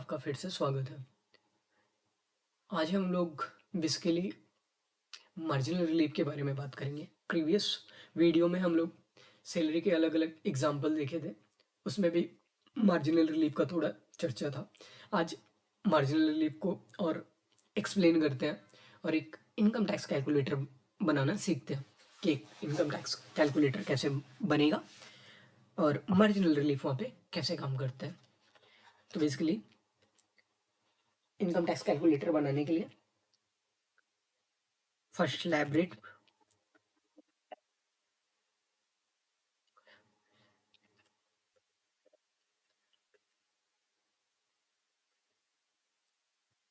आपका फिर से स्वागत है। आज हम लोग बेसिकली मार्जिनल रिलीफ के बारे में बात करेंगे। प्रीवियस वीडियो में हम लोग सैलरी के अलग-अलग एग्ज़ाम्पल देखे थे। उसमें भी मार्जिनल रिलीफ का थोड़ा चर्चा था। आज मार्जिनल रिलीफ को और एक्सप्लेन करते हैं और एक इनकम टैक्स कैलकुलेटर बनाना सीखते हैं कि एक इनकम टैक्स कैलकुलेटर कैसे बनेगा और मार्जिनल रिलीफ वहाँ पे कैसे काम करता है। तो बेसिकली इनकम टैक्स कैलकुलेटर बनाने के लिए फर्स्ट स्लैब रेट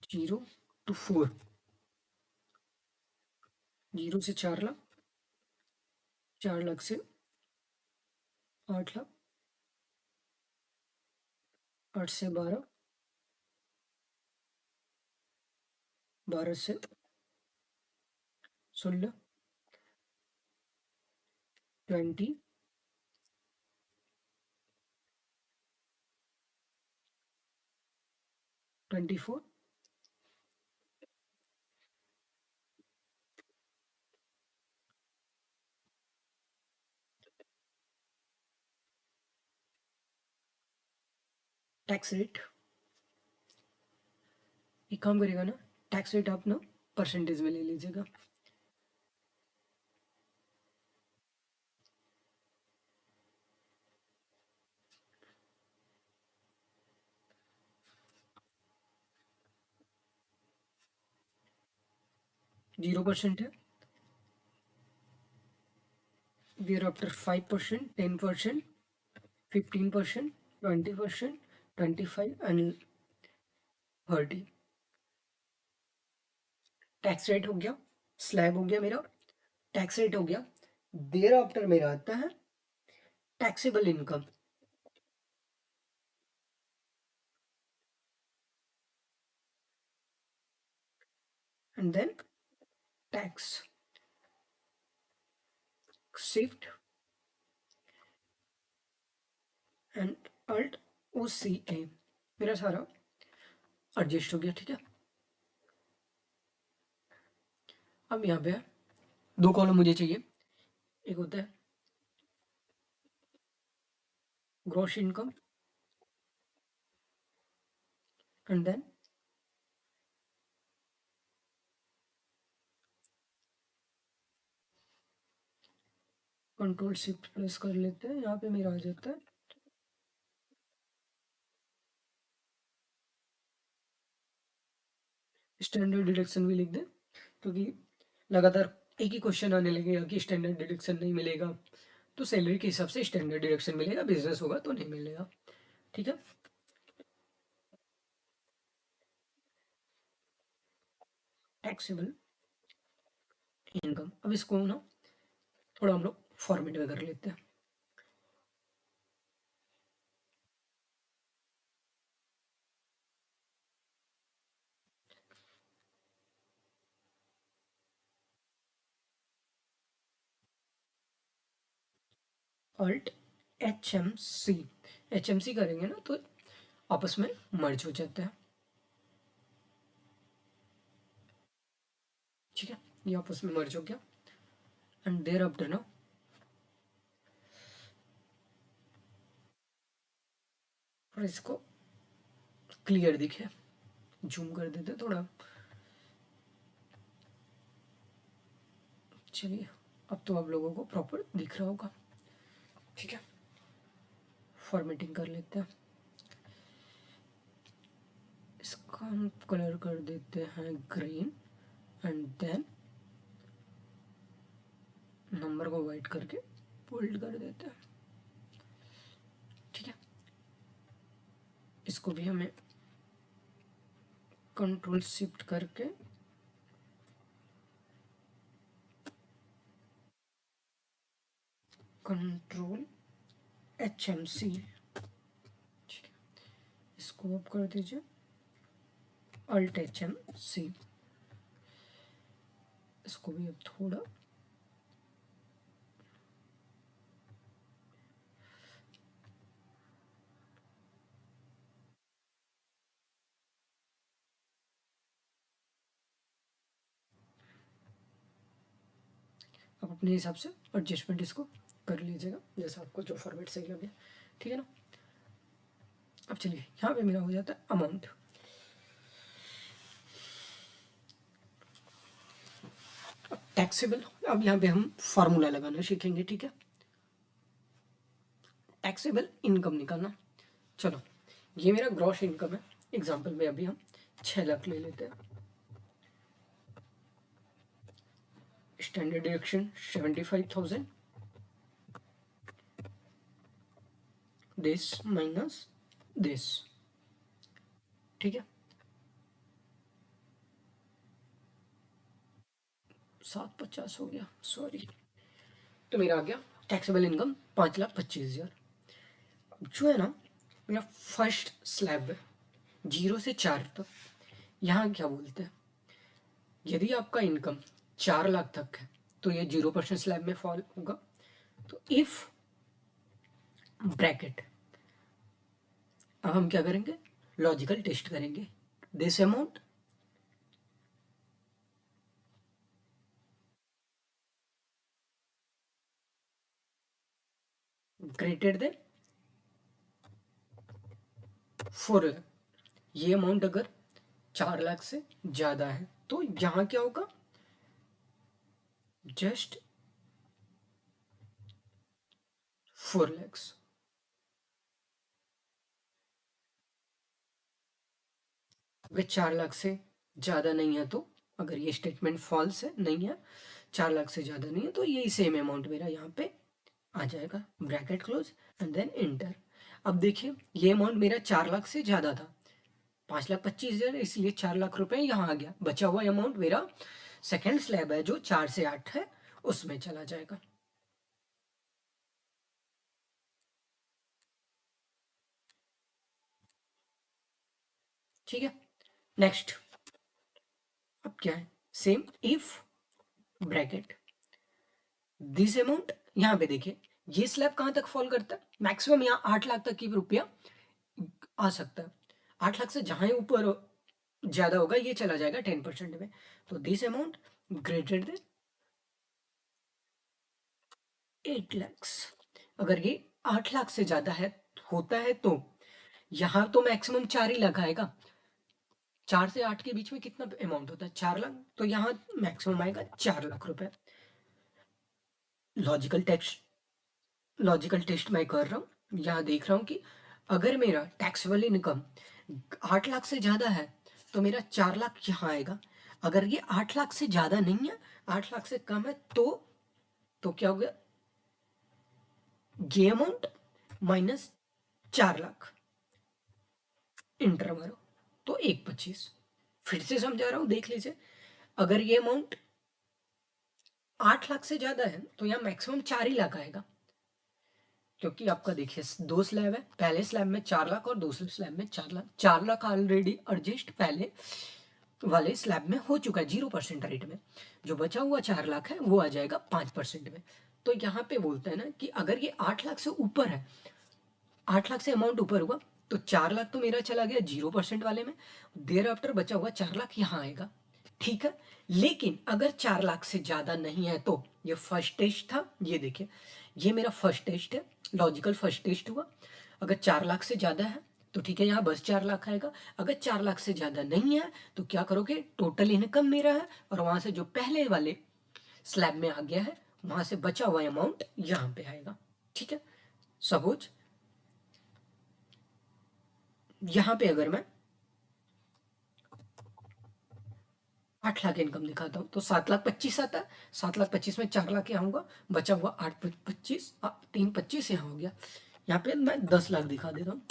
0 to 4, 0 से 4 लाख, 4 लाख से 8 लाख, 8 से 12, 12 से 16, 20, 24, टैक्स रेट। एक काम करेगा ना, टैक्स रेट आप ना परसेंटेज में ले लीजिएगा। जीरो परसेंट है, thereafter 5%, 10%, 15%, 20%, 25 and 30। Tax rate हो गया, स्लैब हो गया मेरा, टैक्स रेट हो गया। देयर आफ्टर मेरा आता है taxable income. And then tax shift and alt o c a. मेरा सारा एडजस्ट हो गया, ठीक है। अब यहाँ पे दो कॉलम मुझे चाहिए। एक होता है gross income and then control shift press कर लेते हैं। यहाँ पे मेरा आ जाता है स्टैंडर्ड डिडक्शन भी लिख दें, क्योंकि लगातार एक ही क्वेश्चन आने लगेगा कि स्टैंडर्ड डिडक्शन नहीं मिलेगा, तो सैलरी के हिसाब से स्टैंडर्ड डिडक्शन मिलेगा, बिजनेस होगा तो नहीं मिलेगा, ठीक है। Taxable income. अब इसको ना थोड़ा हम लोग फॉर्मेट में कर लेते हैं। अल्ट HMC, HMC करेंगे ना तो आपस में मर्ज हो जाता है, ठीक है। ये आपस में मर्ज हो गया एंड देयर आफ्टर ना और इसको क्लियर दिखे, जूम कर देते थोड़ा। चलिए, अब तो आप लोगों को प्रॉपर दिख रहा होगा, ठीक है। फॉर्मेटिंग कर लेते हैं। इसका हम कलर कर देते हैं ग्रीन एंड देन नंबर को वाइट करके बोल्ड कर देते हैं, ठीक है। इसको भी हमें कंट्रोल शिफ्ट करके कंट्रोल HMC, ठीक है। इसको अब कर दीजिए अल्ट HMC। इसको भी अब थोड़ा आप अपने हिसाब से एडजस्टमेंट इसको कर लीजिएगा जैसा आपको जो फॉर्मेट सही लगे, ठीक है ना। अब चलिए यहाँ पे मेरा हो जाता है अमाउंट। टैक्सेबल, अब यहाँ पे हम फार्मूला लगाना सीखेंगे, ठीक है। टैक्सेबल इनकम निकालना। चलो ये मेरा ग्रॉस इनकम है, एग्जांपल में अभी हम 6 लाख ले लेते हैं। Standard deduction 75,000, this minus this, ठीक है। 750 हो गया, सॉरी। तो मेरा आ गया टैक्सेबल इनकम 5,25,000। जो है ना मेरा फर्स्ट स्लैब है 0 से 4 तक। यहाँ क्या बोलते हैं, यदि आपका इनकम 4 लाख तक है तो ये 0% स्लैब में फॉल होगा। तो इफ ब्रैकेट, अब हम क्या करेंगे, लॉजिकल टेस्ट करेंगे। This amount greater then 4 lakh, ये अमाउंट अगर 4 लाख से ज्यादा है तो यहाँ क्या होगा, जस्ट 4 lakhs। अगर 4 लाख से ज़्यादा नहीं है तो, अगर ये स्टेटमेंट फॉल्स है, नहीं है, 4 लाख से ज़्यादा नहीं है, तो यही सेम अमाउंट मेरा यहाँ पे आ जाएगा, bracket close and then enter. अब देखिए ये अमाउंट मेरा 4 लाख से ज़्यादा था, 5,25,000, इसलिए 4 लाख रुपए यहाँ आ गया। बचा हुआ अमाउंट मेरा सेकेंड स्लैब है जो 4 से 8 है, उसमें चला जाएगा। ठीक है, नेक्स्ट। अब क्या है, same if bracket this amount, यहाँ पे देखिए ये स्लैब कहाँ तक फॉल करता है, मैक्सिमम यहाँ 8 लाख तक की रुपया आ सकता है। 8 लाख से जहां ऊपर ज्यादा होगा ये चला जाएगा 10% में। तो this amount greater then 8 lakhs। अगर ये 8 लाख से ज्यादा है होता है तो यहाँ तो मैक्सिमम 4 ही लाख आएगा। 4 से 8 के बीच में कितना अमाउंट होता है, 4 लाख, तो यहाँ मैक्सिमम आएगा 4 लाख रुपए। लॉजिकल टेस्ट, लॉजिकल टेस्ट मैं कर रहा हूँ, यहाँ देख रहा हूँ कि अगर मेरा टैक्सेबल इनकम 8 लाख से ज़्यादा है तो मेरा 4 लाख यहाँ आएगा। अगर ये 8 लाख से ज़्यादा नहीं है, 8 लाख से कम है, तो क्या हो गया, ये अमाउंट माइनस 4 लाख, इंटर मारो, तो 1,25। फिर से समझा रहा हूँ, देख लीजिए। अगर ये अमाउंट 8 लाख से ज़्यादा है तो यहाँ मैक्सिमम 4 ही लाख आएगा, क्योंकि आपका देखिए 2 स्लैब है, पहले स्लैब में 4 लाख और दूसरे स्लैब में 4 लाख। 4 लाख ऑलरेडी एडजस्ट पहले वाले स्लैब में हो चुका है 0% रेट में। जो बचा हुआ 4 लाख है वो आ जाएगा 5% में। तो यहाँ पे बोलते हैं ना कि अगर ये 8 लाख से ऊपर है, 8 लाख से अमाउंट ऊपर हुआ, तो 4 लाख तो मेरा चला गया 0% वाले में, देर आफ्टर बचा हुआ 4 लाख यहाँ आएगा, ठीक है। लेकिन अगर 4 लाख से ज्यादा नहीं है तो, ये फर्स्ट टेस्ट था, ये देखिए ये मेरा फर्स्ट टेस्ट है, लॉजिकल फर्स्ट टेस्ट हुआ। अगर 4 लाख से ज्यादा है तो ठीक है, यहाँ बस 4 लाख आएगा। अगर 4 लाख से ज्यादा नहीं है तो क्या करोगे, टोटल इनकम मेरा है और वहां से जो पहले वाले स्लैब में आ गया है वहां से बचा हुआ अमाउंट यहाँ पे आएगा, ठीक है। सपोज यहाँ पे अगर मैं 8 लाख इनकम दिखाता हूँ तो 7,25,000 आता है। 7,25,000 में 4 लाख यहाँ होगा, बचा हुआ 8,25,000, 3,25,000 यहाँ हो गया। यहाँ पे मैं 10 लाख दिखा देता हूँ।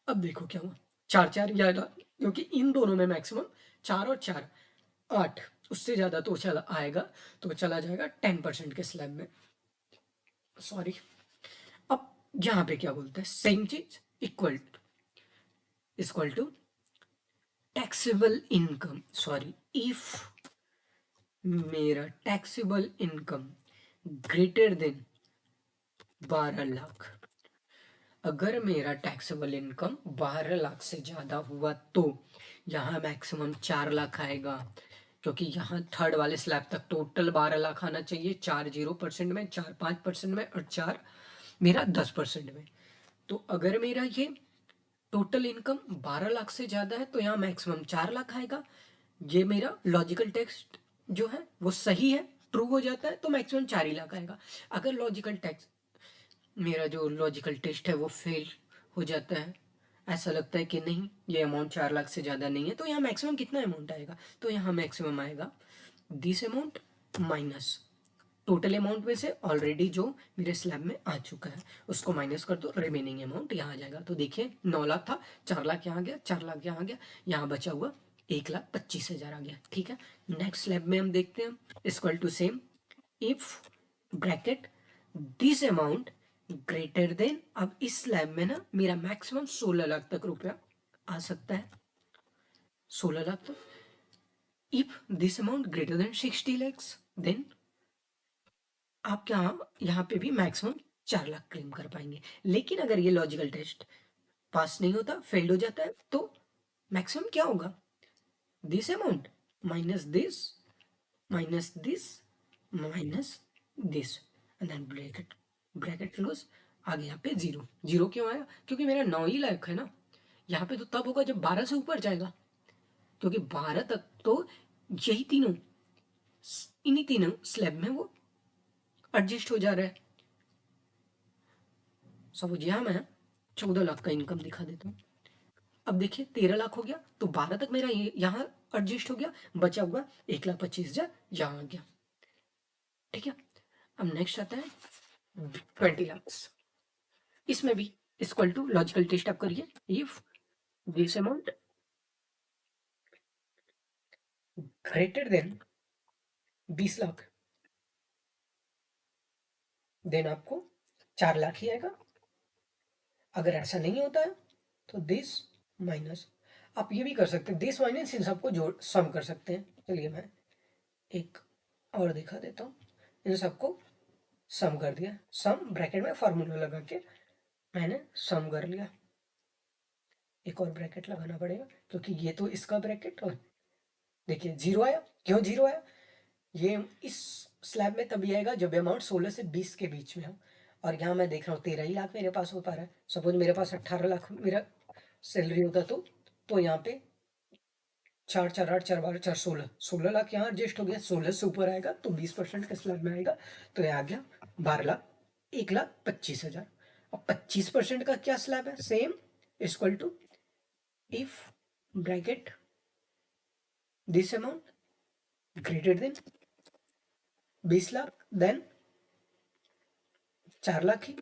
अब देखो क्या हुआ, 4 4 जाएगा, क्योंकि इन दोनों में मैक्सिमम 4 और 4 8, उससे ज्यादा तो चला आएगा, तो चला जाएगा 10% के स्लैब में, सॉरी। अब यहाँ पे क्या बोलते हैं, सेम चीज, equal to taxable income, sorry, if मेरा taxable income greater than 12 lakh. अगर मेरा टैक्सेबल इनकम 12 लाख से ज़्यादा हुआ तो यहाँ मैक्सिमम 4 लाख आएगा, क्योंकि यहाँ थर्ड वाले स्लैब तक टोटल 12 लाख आना चाहिए, 4 0% में, 4 5% में और 4 मेरा 10% में। तो अगर मेरा ये टोटल इनकम 12 लाख से ज़्यादा है तो यहाँ मैक्सिमम 4 लाख आएगा। ये मेरा लॉजिकल टेक्स्ट जो है वो सही है, ट्रू हो जाता है तो मैक्सिमम 4 ही लाख आएगा। अगर लॉजिकल टेक्स्ट मेरा जो लॉजिकल टेस्ट है वो फेल हो जाता है, ऐसा लगता है कि नहीं ये अमाउंट 4 लाख से ज़्यादा नहीं है, तो यहाँ मैक्सिमम कितना अमाउंट आएगा, तो यहाँ मैक्सिमम आएगा this amount minus total amount में से ऑलरेडी जो मेरे स्लैब में आ चुका है उसको माइनस कर दो, रिमेनिंग अमाउंट यहाँ आ जाएगा। तो देखिए 9 लाख था, 4 लाख यहाँ आ गया, 4 लाख यहाँ आ गया, यहाँ बचा हुआ 1,25,000 आ गया। ठीक है, नेक्स्ट स्लैब में हम देखते हैं equal to same if bracket this amount greater than, अब इस स्लैब में ना मेरा मैक्सिमम 16 लाख तक रुपया आ सकता है, 16 लाख तक। If this amount greater than 60 lakhs then आप यहाँ पे भी मैक्सिमम 4 लाख क्लेम कर पाएंगे। लेकिन अगर ये लॉजिकल टेस्ट पास नहीं होता, फेल्ड हो जाता है, तो मैक्सिमम क्या होगा, this amount minus this minus this minus this and then bracket, bracket close, आगे यहाँ पे 0। 0 क्यों आया, क्योंकि मेरा 9 ही लाख है ना। यहाँ पे तो तब होगा जब 12 से ऊपर जाएगा, क्योंकि 12 तक तो यही तीनों, इन्हीं तीनों स्लैब में वो एडजस्ट हो जा रहा है। सपोज यहाँ मैं 14 लाख का इनकम दिखा देता हूँ। अब देखिए 13 लाख हो गया तो 12 तक मेरा ये यहाँ एडजस्ट हो गया, बचा हुआ 1,25,000 यहाँ आ गया। ठीक है, अब नेक्स्ट आता है 20 lakhs। इसमें भी इक्वल टू लॉजिकल टेस्ट आप करिए, if this amount greater than 20 lakh then आपको 4 लाख ही आएगा। अगर ऐसा नहीं होता है तो दिस माइनस, आप ये भी कर सकते हैं दिस माइनस, इन सबको जोड़ सम कर सकते हैं। चलिए मैं एक और दिखा देता हूँ, इन सबको सम कर दिया, सम ब्रैकेट में फार्मूला लगा के मैंने सम कर लिया। एक और ब्रैकेट लगाना पड़ेगा क्योंकि ये तो इसका ब्रैकेट, और देखिए 0 आया, क्यों 0 आया, ये इस स्लैब में तभी आएगा जब अमाउंट 16 से 20 के बीच में हो, और यहाँ मैं देख रहा हूँ 13 ही लाख मेरे पास हो पा रहा है। सपोज मेरे पास 18 लाख मेरा सैलरी होता तो यहाँ पे 4 4 8 4 12 4 16, 16 लाख यहाँ एडजस्ट हो गया, 16 से ऊपर आएगा तो 20% का स्लैब में आएगा, तो यहाँ आ गया 12 लाख, 1,25,000। अब 25% का क्या स्लैब है, same equal to if bracket this amount greater than 20 lakh then 4 lakh ही,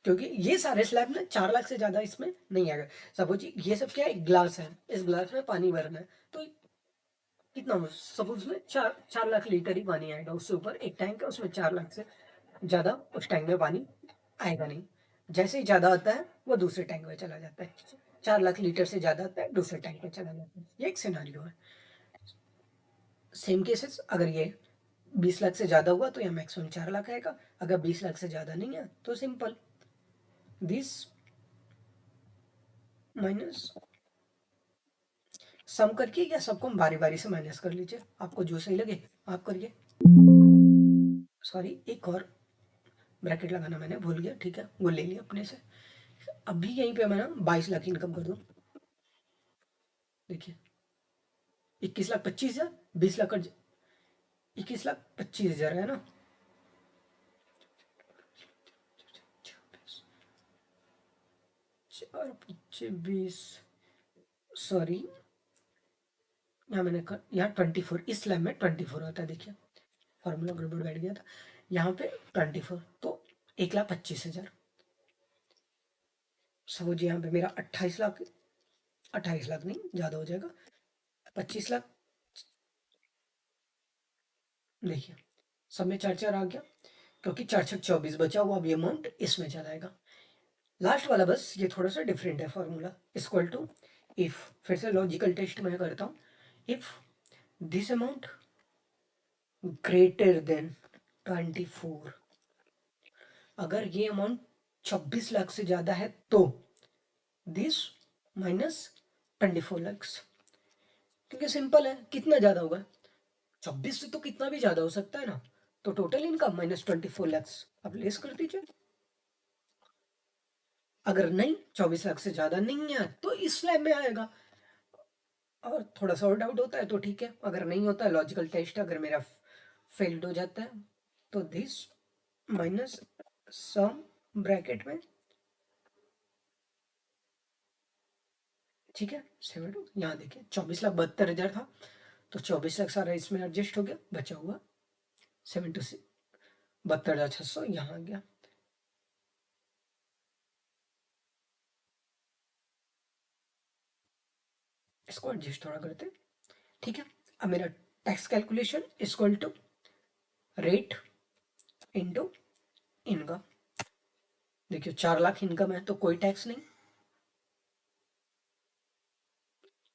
क्योंकि ये सारे स्लैब में 4 लाख से ज्यादा इसमें नहीं आएगा। सपोज ये सब क्या है, ग्लास है, इस ग्लास में पानी भरना है, तो कितना सपोज में 4 4 लाख लीटर ही पानी आएगा, उससे ऊपर एक टैंक है उसमें 4 लाख से ज्यादा उस टैंक में पानी आएगा नहीं। जैसे ही ज्यादा आता है वो दूसरे टैंक में चला जाता है, 4 लाख लीटर से ज्यादा आता है दूसरे टैंक में चला जाता है। ये एक सिनारियो है। सेम केसेस, अगर ये 20 लाख से ज्यादा हुआ तो यहाँ मैक्सिमम 4 लाख आएगा, अगर 20 लाख से ज्यादा नहीं है तो सिंपल दिस माइनस सम करके, या सबको हम बारी बारी से माइनस कर लीजिए, आपको जो सही लगे आप करिए। सॉरी, एक और ब्रैकेट लगाना मैंने भूल गया, ठीक है वो ले लिया अपने से। अब भी यहीं पे मैं ना 22 लाख इनकम कर दूँ, देखिए 21,25,000, 20 लाख 21,25,000 है ना, चार पच्चीस 20, सॉरी यहाँ मैंने यहाँ 24, इस स्लैब में 24 आता है, देखिए फॉर्मूला गड़बड़ बैठ गया था, यहाँ पे 24 तो 1,25,000। सपोज यहाँ पे मेरा 28 लाख, 28 लाख नहीं ज़्यादा हो जाएगा, 25 लाख, देखिए सब में 4 4 आ गया, क्योंकि 4 6 24 बचा हुआ, अब ये अमाउंट इसमें चलाएगा। लास्ट वाला बस ये थोड़ा सा डिफरेंट है फॉर्मूला, इक्वल टू इफ, फिर से लॉजिकल टेस्ट मैं करता हूँ, if this amount greater then 24, अगर ये अमाउंट 26 लाख से ज्यादा है तो दिस माइनस 24 lakhs, क्योंकि सिंपल है, कितना ज़्यादा होगा, 26 से तो कितना भी ज़्यादा हो सकता है ना। तो टोटल इनकम -24 lakhs, अब लेस कर दीजिए। अगर नहीं 24 लाख से ज़्यादा नहीं है तो इस स्लैब में आएगा। और थोड़ा सा और डाउट होता है तो ठीक है, अगर नहीं होता है लॉजिकल टेस्ट अगर मेरा फेल्ड हो जाता है तो दिस माइनस सम ब्रैकेट में, ठीक है। 7, यहाँ देखिए 24,72,000 था, तो 24 लाख सारा इसमें एडजस्ट हो गया, बचा हुआ 72,600 यहाँ आ गया। इसको एडजस्ट थोड़ा करते, ठीक है। अब मेरा tax calculation equal to rate into income. देखिए 4 लाख इनकम है तो कोई टैक्स नहीं,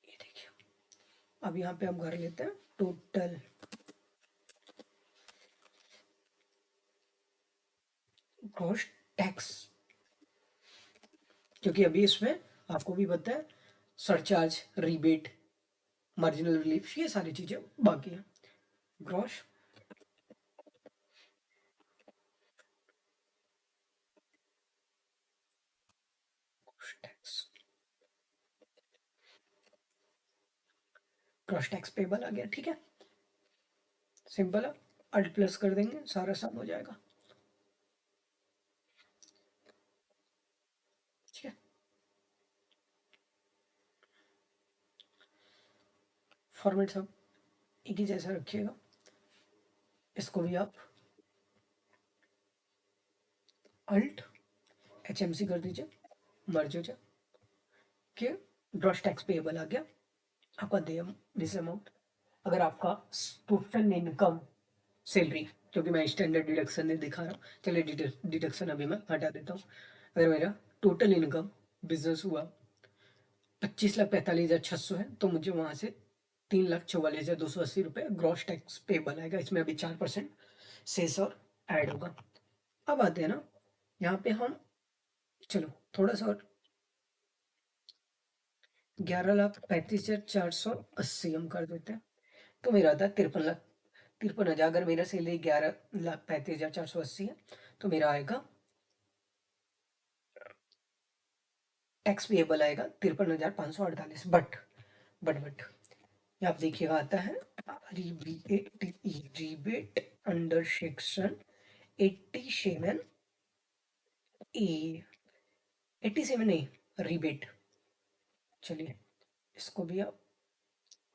ये देखिए। अब यहाँ पे हम कर लेते हैं टोटल ग्रॉस टैक्स, क्योंकि अभी इसमें आपको भी पता है सरचार्ज, रिबेट, मार्जिनल रिलीफ, ये सारी चीज़ें बाकी हैं। Gross tax, gross tax payable आ गया, ठीक है। सिंपल है, अल्ट प्लस कर देंगे सारा सम हो जाएगा, ठीक है। फॉर्मेट सब एक ही जैसा रखिएगा, इसको भी आप अल्ट HMC कर दीजिए, मर्ज हो जाए कि ग्रॉस टैक्स पेबल आ गया आपका दिस अमाउंट। अगर आपका टोटल इनकम सैलरी, क्योंकि मैं स्टैंडर्ड डिडक्शन नहीं दिखा रहा हूँ, चलिए डिडक्शन अभी मैं हटा देता हूँ। अगर मेरा टोटल इनकम बिजनेस हुआ 25,45,600 है, तो मुझे वहाँ से 3,44,280 रुपये ग्रॉस टैक्स पेबल आएगा। इसमें अभी 4% सेस और ऐड होगा। अब आते हैं ना यहाँ पे हम, चलो थोड़ा सा और, 11,35,480 हम कर देते हैं, तो मेरा आता है 53,53,000। अगर मेरा सैलरी 11,35,480 है तो मेरा आएगा टैक्स पेएबल आएगा 53,548। बट यहाँ आप देखिएगा आता है रिबेट अंडर सेक्शन 87 ए, 87 ए रिबेट। चलिए इसको भी आप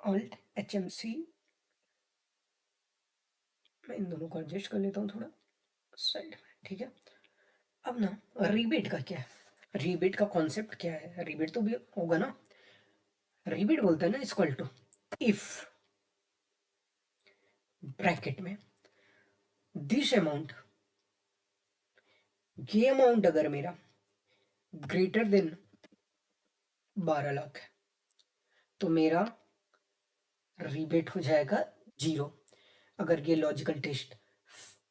ऑल्ट HMC, मैं इन दोनों को एडजस्ट कर लेता हूँ थोड़ा साइड में, ठीक है। अब ना रिबेट का क्या है, रिबेट का कॉन्सेप्ट क्या है, रिबेट तो भी होगा ना। रिबेट बोलता है ना इक्वल टू इफ ब्रैकेट में दिस अमाउंट, ये अमाउंट अगर मेरा ग्रेटर देन 12 लाख है तो मेरा रिबेट हो जाएगा 0। अगर ये लॉजिकल टेस्ट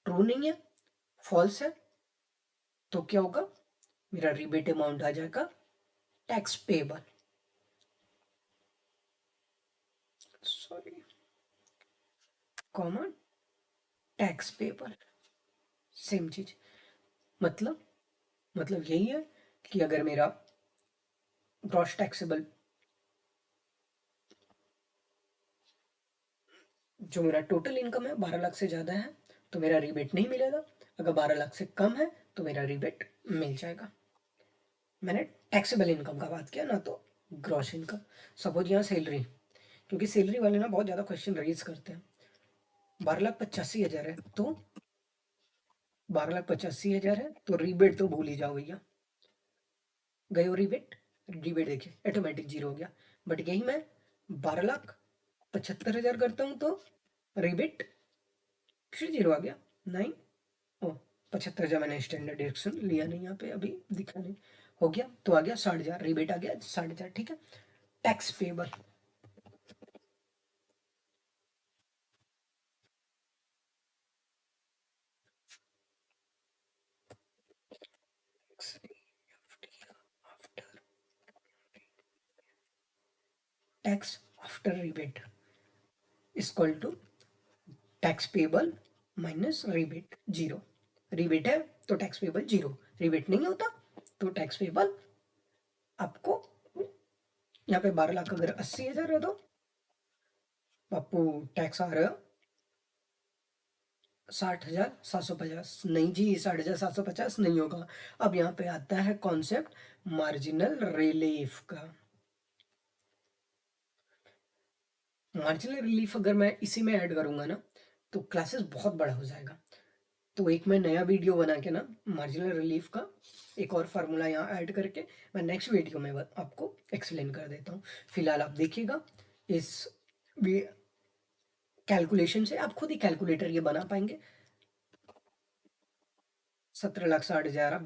ट्रू नहीं है, फॉल्स है, तो क्या होगा, मेरा रिबेट अमाउंट आ जाएगा tax payable, sorry, common tax payable, same चीज। मतलब मतलब यही है कि अगर मेरा ग्रॉस टैक्सेबल, जो मेरा टोटल इनकम है 12 लाख से ज़्यादा है तो मेरा रिबेट नहीं मिलेगा, अगर 12 लाख से कम है तो मेरा रिबेट मिल जाएगा। मैंने टैक्सेबल इनकम का बात किया ना, तो ग्रॉस इनकम। सपोज यहाँ सैलरी, क्योंकि सैलरी वाले ना बहुत ज़्यादा क्वेश्चन रेज करते हैं। 12,85,000 है तो 12,85,000 है तो रिबेट तो भूल ही जाओ भैया, गए हो रिबेट, रिबेट देखिए ऑटोमेटिक 0 हो गया। बट यही मैं 12,75,000 करता हूँ तो रिबेट फिर 0 आ गया, 9, ओ 75,000 मैंने स्टैंडर्ड डिडक्शन लिया नहीं, यहाँ पे अभी दिखा नहीं, हो गया तो आ गया 60,000, रिबेट आ गया 60,000, ठीक है। Tax payable, tax after rebate equal to tax payable minus rebate, zero. Rebate है तो टैक्स पेबल जीरो, रिबेट नहीं होता तो टैक्स पेबल आपको यहाँ पे 12 लाख अगर 80,000 है तो आपको टैक्स आ रहा है 60,750। नहीं जी, 60,750 नहीं होगा। अब यहाँ पे आता है कॉन्सेप्ट मार्जिनल रिलीफ का। मार्जिनल रिलीफ अगर मैं इसी में ऐड करूंगा ना तो क्लासेस बहुत बड़ा हो जाएगा। तो एक मैं नया वीडियो बना के ना मार्जिनल रिलीफ का एक और फार्मूला यहाँ ऐड करके मैं नेक्स्ट वीडियो में आपको एक्सप्लेन कर देता हूँ। फिलहाल आप देखिएगा इस कैलकुलेशन से आप खुद ही कैलकुलेटर ये बना पाएंगे। 17,60,000 आप